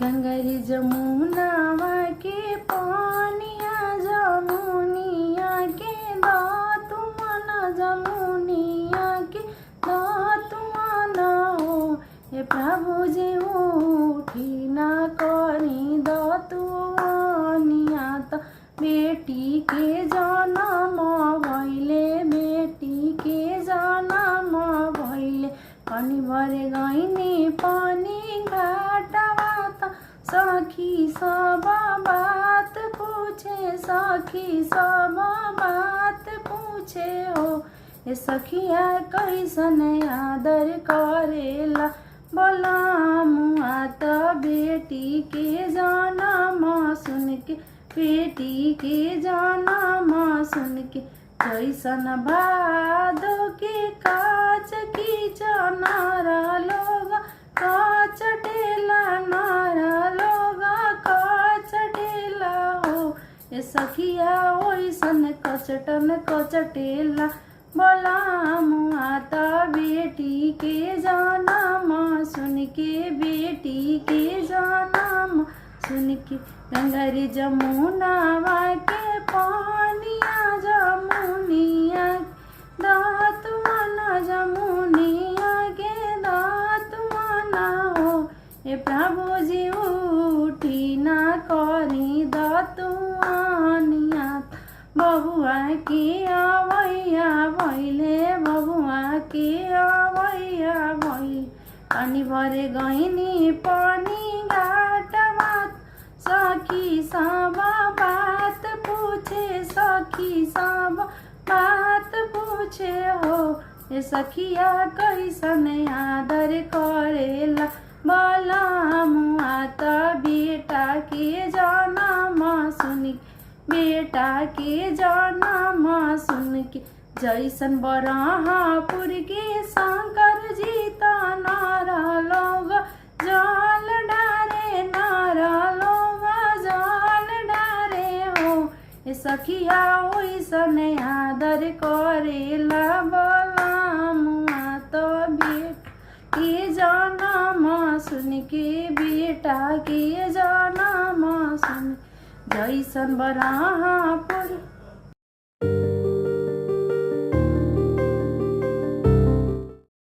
गंगा रे जमुनावा के पानिया जमुनिया के दातुमन जमुनिया के दातुमन हो। हे प्रभु जी उठी ना करी दतुनिया त बेटी के जनम भैले बेटी के जनम भैले पानी भरे गईनी पानी घाटवा त सखी सब बात पूछे सखी सब बात पूछे हो। ए सखिया कैसन आदर करेला बोलामुआ त बेटी के जनम सुन के बेटी के जनम सुन के कैसन भादो के काच की नारा लोग काच ढेला नारा लोग काच ढेला हो। ये सखिया ओइसन कचटन कचटेला बोलामुआ त बेटी के जनम सुन के बेटी के जनम सुन के गंगा रे जमुनावा के पानिया जमुनिया दातुमन जमुनिया के दातुमन हो। हे प्रभु जी उठी ना करी दतुनिया बबुआ के आवैया भैले बबुआ के आवैया भैले पानी भरे गईनी पानी घाटवा सखी सब बात पूछे सखी सब बात पूछे हो। ए सखिया कैसन आदर करेला बोलामुआ त बेटा के जनम सुन बेटा के जनम सुन के जैसन बरहापुर के शंकर जी त नारा लोग जल डारे नारा लोग जल डारे हो। ए सखिया ओइसन आदर करेला बोलामुआ त बेटा के जनम सुन के बेटा के जनम सुन जैसन बरहापुर